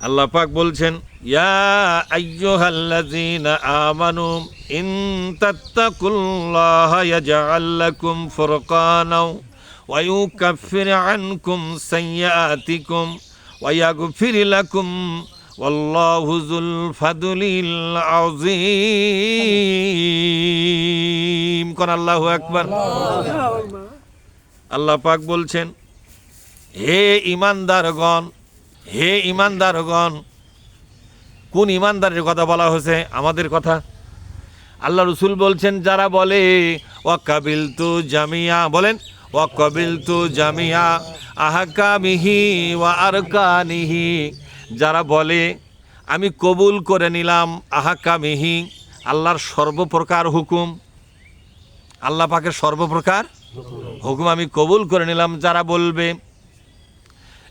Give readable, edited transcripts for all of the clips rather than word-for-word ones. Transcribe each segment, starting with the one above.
আল্লাহ পাক বলছেন, ইয়া আইয়ুহাল্লাযীনা আমানু ইন তাত্তাকুল্লাহা ইয়াজআল লাকুম ফুরকানাও ওয়া ইউকাফির আনকুম সাইয়্যাতিকুম ওয়া ইয়াগফির লাকুম ওয়াল্লাহু যুল ফাদলিল আযীম। কোন আল্লাহু আকবার। আল্লাহ পাক বলছেন, হে ঈমানদারগণ, হে ঈমানদারগণ। কোন ঈমানদারের কথা বলা হয়েছে? আমাদের কথা। আল্লাহ রসুল বলছেন, যারা বলে ওয়াকাবিলতু জামিয়া, বলেন ওয়াকাবিলতু জামিয়া আহকামিহি ওয়া আরকানিহি, যারা বলে আমি কবুল করে নিলাম আহকামিহি, আল্লাহর সর্বপ্রকার হুকুম, আল্লাহ পাকের সর্বপ্রকার হুকুম আমি কবুল করে নিলাম, যারা বলবে।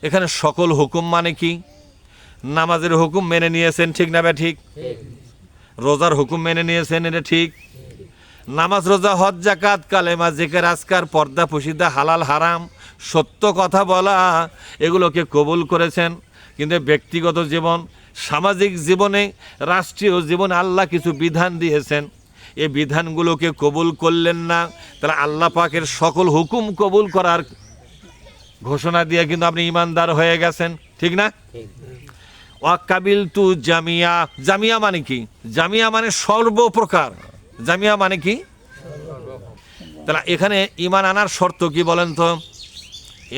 এখানে সকল হুকুম মানে কি? নামাজের হুকুম মেনে নিয়েছেন, ঠিক না? ঠিক। রোজার হুকুম মেনে নিয়েছেন, এটা ঠিক। নামাজ, রোজা, হজ, যাকাত, কালেমা, জিকির, আজকার, পর্দা, পুশিদা, হালাল হারাম, সত্য কথা বলা, এগুলোকে কবুল করেছেন। কিন্তু ব্যক্তিগত জীবন, সামাজিক জীবনে, রাষ্ট্রীয় জীবনে আল্লাহ কিছু বিধান দিয়েছেন, এই বিধানগুলোকে কবুল করলেন না। তাহলে আল্লাহ পাকের সকল হুকুম কবুল করার ঘোষণা দিয়ে কিন্তু আপনি ঈমানদার হয়ে গেছেন, ঠিক না? ওয়াকাবিলতু জামিয়া, জামিয়া মানে কি? জামিয়া মানে সর্বপ্রকার। জামিয়া মানে কি? তাহলে এখানে ঈমান আনার শর্ত কি বলেন তো?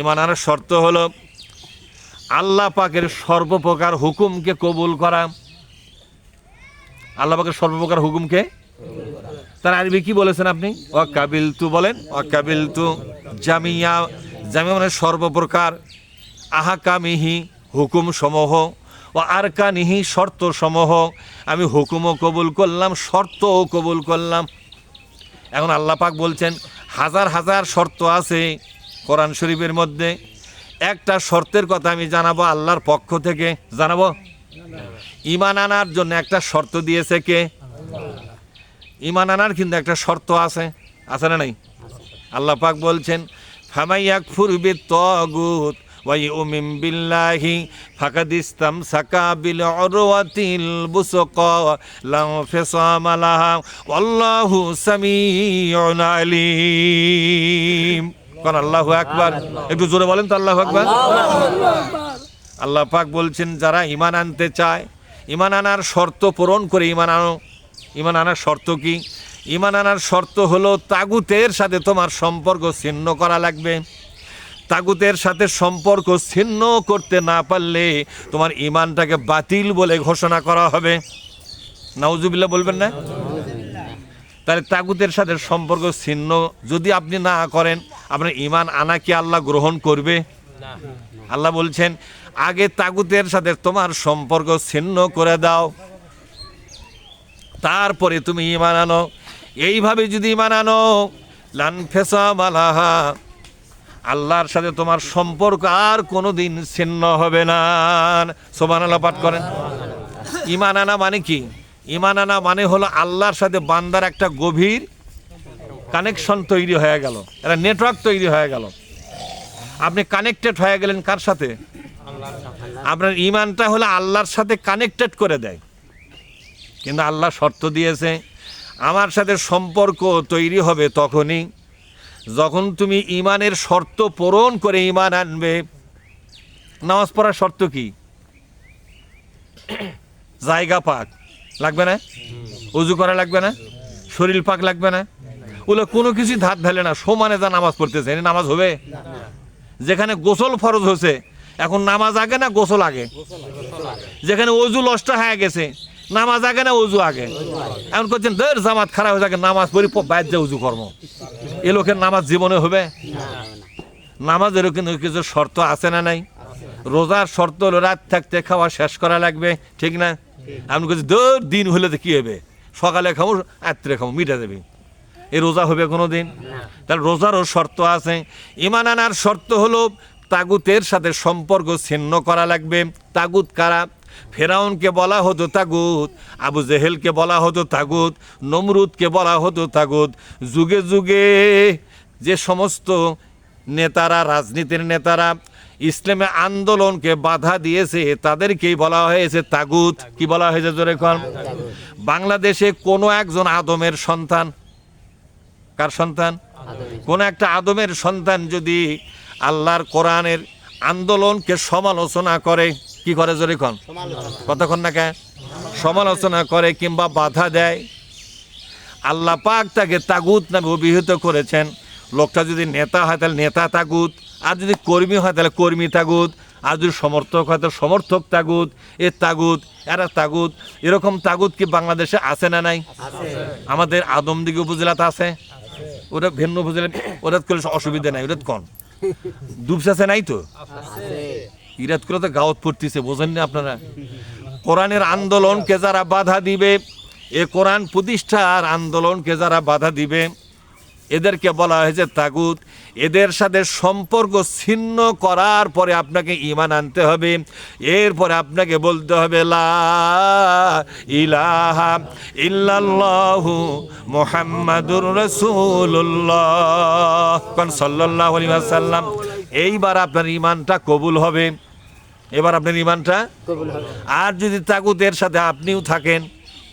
ঈমান আনার শর্ত হলো আল্লাহ পাকের সর্বপ্রকার হুকুমকে কবুল করা। আল্লাহ পাকের সর্বপ্রকার হুকুমকে, তার আরবি কি বলেছেন আপনি? ওয়াকাবিলতু, বলেন ওয়াকাবিলতু জামিয়া। জামিয়া মানে সর্বপ্রকার, আহকামিহি হুকুম সমূহ, ও আরকানিহি শর্ত সমূহ, আমি হুকুমও কবুল করলাম, শর্তও কবুল করলাম। এখন আল্লাহ পাক বলছেন হাজার হাজার শর্ত আছে কোরআন শরীফের মধ্যে, একটা শর্তের কথা আমি জানাবো আল্লাহর পক্ষ থেকে। জানাবো? ঈমান আনার জন্য একটা শর্ত দিয়েছে কে? ঈমান আনার কিন্তু একটা শর্ত আছে, আছে না নাই? আল্লাহ পাক বলছেন, ফামাইয়াকফুর বিত্তাগুত ওয়া ইউমিন বিল্লাহি ফাকাদ ইসতামসাকা বিল উরওয়াতিল বুসকা লা ফিসামা লাহা ওয়াল্লাহু সামিউন আলীম। কোন আল্লাহু আকবার। একটু জোরে বলেন তো আল্লাহু আকবার। আল্লাহ পাক বলছেন, যারা ঈমান আনতে চায়, ঈমান আনার শর্ত পূরণ করে ঈমান আনো। ঈমান আনার শর্ত কি? ঈমান আনার শর্ত হলো তাগুতের সাথে তোমার সম্পর্ক ছিন্ন করা লাগবে। তাগুতের সাথে সম্পর্ক ছিন্ন করতে না পারলে তোমার ঈমানটাকে বাতিল বলে ঘোষণা করা হবে। নাউজুবিল্লাহ বলবেন না? তাহলে তাগুতের সাথে সম্পর্ক ছিন্ন যদি আপনি না করেন, আপনার ঈমান আনা কি আল্লাহ গ্রহণ করবে? আল্লাহ বলছেন, আগে তাগুতের সাথে তোমার সম্পর্ক ছিন্ন করে দাও, তারপরে তুমি ঈমান আনো। এইভাবে যদি ঈমান আনো, লান ফিসামা লাহা, আল্লাহর সাথে তোমার সম্পর্ক আর কোনোদিন ছিন্ন হবে না। সুবহানাল্লাহ পাঠ করেন। ঈমান আনা মানে কি? ঈমান আনা মানে হলো আল্লাহর সাথে বান্দার একটা গভীর কানেকশন তৈরি হয়ে গেল, একটা নেটওয়ার্ক তৈরি হয়ে গেল। আপনি কানেক্টেড হয়ে গেলেন কার সাথে? আপনার ঈমানটা হলো আল্লাহর সাথে কানেক্টেড করে দেয়। কিন্তু আল্লাহ শর্ত দিয়েছে, আমার সাথে সম্পর্ক তৈরি হবে তখনই যখন তুমি ঈমানের শর্ত পূরণ করে ঈমান আনবে। নামাজ পড়ার শর্ত কি? জায়গা পাক লাগবে না? ওযু করা লাগবে না? শরীর পাক লাগবে না? ওগুলো কোনো কিছুই ধার ধালে না, সমানে যা নামাজ পড়তেছে নামাজ হবে? যেখানে গোসল ফরজ হয়েছে, এখন নামাজ আগে না গোসল আগে? যেখানে ওযু নষ্ট হয়ে গেছে, নামাজ আগে না ওযু আগে? এখন করছেন দের জামাত খারাপ হয়ে যাকে, নামাজ পড়ি বাইরে যা উজু কর্ম। এ লোকের নামাজ জীবনে হবে? নামাজেরও কিন্তু কিছু শর্ত আছে না নাই? রোজার শর্ত হলো রাত থাকতে খাওয়া শেষ করা লাগবে, ঠিক না? আপনি বলছেন দর দিন হলে তো কি হবে, সকালে খাবো রাত্রে খাবো, মিটা যাবে। এই রোজা হবে কোনো দিন? তাহলে রোজারও শর্ত আছে। ঈমান আনার শর্ত হলো তাগুতের সাথে সম্পর্ক ছিন্ন করা লাগবে। তাগুত কারা? ফেরাউনকে বলা হতো তাগুত, আবু জেহেলকে বলা হতো তাগুত, নমরুদকে বলা হতো তাগুত। যুগে যুগে যে সমস্ত নেতারা, রাজনীতির নেতারা ইসলামে আন্দোলনকে বাধা দিয়েছে তাদেরকেই বলা হয়েছে তাগুত। কি বলা হয়েছে জোরে কোন? বাংলাদেশে কোনো একজন আদমের সন্তান, কার সন্তান? কোন একটা আদমের সন্তান যদি আল্লাহর কোরআনের আন্দোলনকে সমালোচনা করে, কি করে জোরে কোন? কতক্ষণ না কে সমালোচনা করে কিংবা বাধা দেয়, আল্লাহ পাক তাকে তাগুত নামে অভিহিত করেছেন। লোকটা যদি নেতা হয় তাহলে নেতা তাগুত, আর যদি কর্মী হয় তাহলে কর্মী তাগুত, আর যদি সমর্থক হয় তাহলে সমর্থক তাগুত, এ তাগুত, এরা তাগুত। এরকম তাগুত কি বাংলাদেশে আছে না নাই? আমাদের আদমদিঘি উপজেলাতে আছে, ওটা ভিন্ন উপজেলা, ওটা করলে অসুবিধা নাই। ওটা কোন দুপসাছে নাই তো, ইরাত করে তো গাওয়াত পড়তেছে, বোঝেন না আপনারা? কোরআনের আন্দোলনকে যারা বাধা দিবে, এ কোরআন প্রতিষ্ঠার আন্দোলনকে যারা বাধা দিবে, এদেরকে বলা হয়েছে তাগুত। এদের সাথে সম্পর্ক ছিন্ন করার পরে আপনাকে ঈমান আনতে হবে। এরপরে আপনাকে বলতে হবে লা ইলাহা ইল্লাল্লাহু মুহাম্মাদুর রাসূলুল্লাহ সাল্লাল্লাহু আলাইহি ওয়াসাল্লাম। এইবার আপনার ঈমানটা কবুল হবে। এবার আপনার ঈমানটা কবুল হবে। আর যদি তাগুতের সাথে আপনিও থাকেন,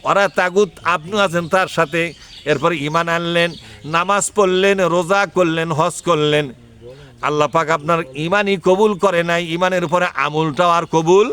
ওরা তাগুত, আপনিও আছেন তার সাথে, এরপরে ঈমান আনলেন, নামাজ পড়লেন, রোজা করলেন, হজ করলেন, আল্লাহ পাক আপনার ঈমানই কবুল করে নাই, ঈমানের উপরে আমলটাও আর কবুল